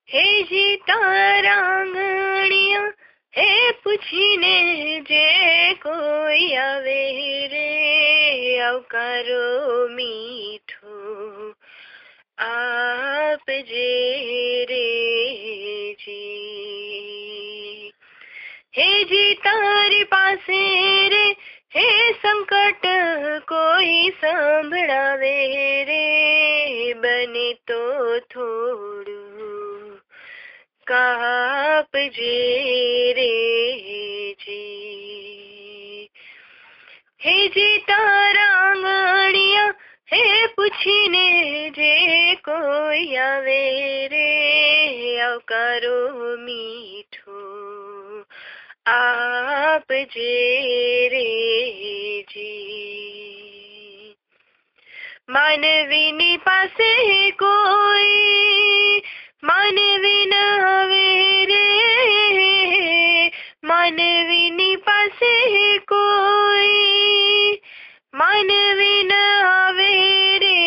हे जी तारांगणिया हे पूछीने जे कोई आवे रे આવકારો મીઠો આપજે રે જી हे जी तारी पासे रे हे संकट कोई संभळावे रे बने तो थोड़ू कापजे रे जी हे जी तारा आंगणिया हे पूछीने जे कोई आवे रे આવકારો મીઠો આપજે રે જી માનવીની પાસે કોઈ માનવી ન આવે રે માનવીની પાસે કોઈ માનવી ન આવે રે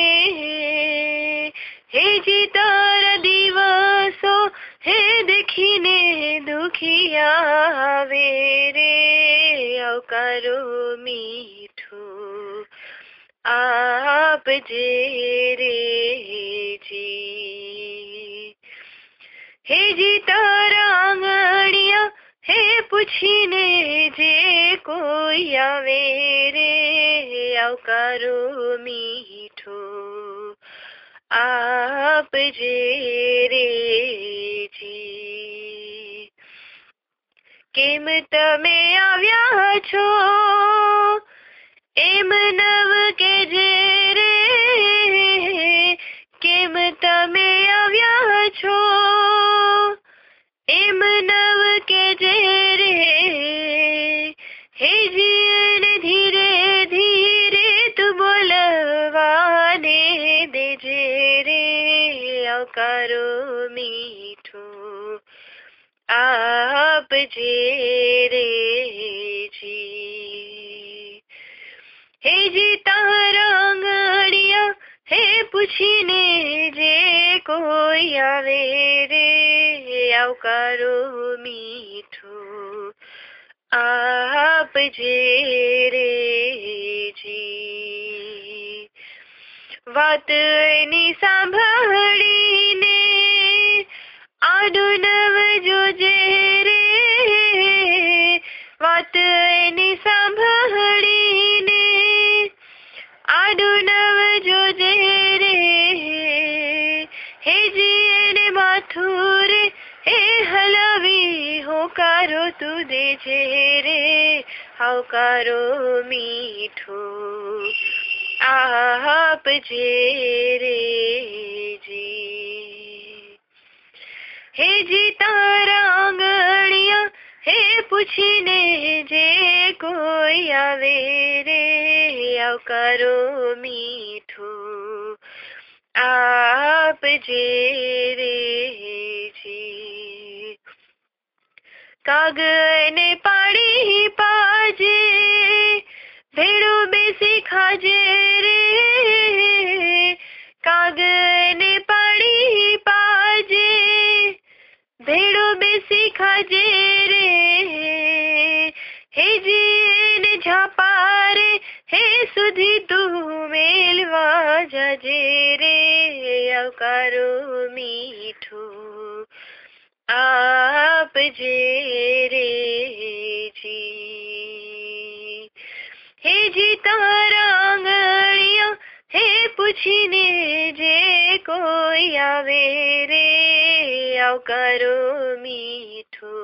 હે જી તારા દિવસો હે દેખીને દુખિયા આવે રે આવકારો મીઠો આપજે રે જી हे जी तारा आंगणिया हे पूछीने जे कोई आवे रे આવકારો મીઠો આપજે રે જી કેમ તમે આવ્યા છો એમ નવ કેજે રે કેમ તમે આવ્યા છો એમ નવ કેજે રે હે જીને ધીરે ધીરે તું બોલવાને દેજે રે આવકારો મીઠો આપજે રે જી हे जी तारा आंगणिया हे पूछीने जे कोई आवे रे આવકારો મીઠો આપજે રે જી વાત એની સાંભળીને આડું નવ જોજે રે વાત એની સાંભળીને આડું નવ જોજે રે હે જી એને માથું રે હે હલાવી હોકારો તું દેજે રે આવકારો મીઠો આપજે રે જી हे जी तारा आंगणिया हे पूछीने जे कोई आवे रे આવકારો મીઠો આપજે રે જી કાગને પાડી પાજે ભેળું બેસી ખાજે રે કાગને પાડી પાજે ભેળું બેસી ખાજે રે હે જીને ઝાપા રે હે સુધી તું મેલવા જાજે રે આવકારો મીઠો આપજે રે જી हे जी तारा आंगणिया हे पूछीने जे कोई आवे रे આવકારો મીઠો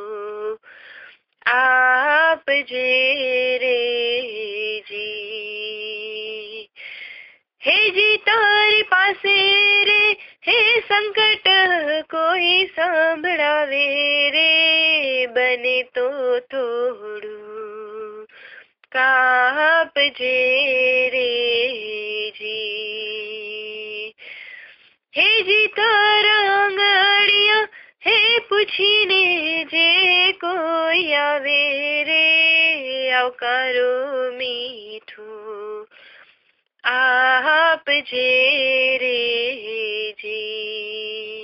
આપજે રે જી हे जी तारी पासे रे हे संकट कोई संभळावे रे बने तो थोड़ू कापजे रे जी हे जी तारा आंगणिया हे पूछीने जे कोई आवे रे આવકારો મીઠો આપજે રે જી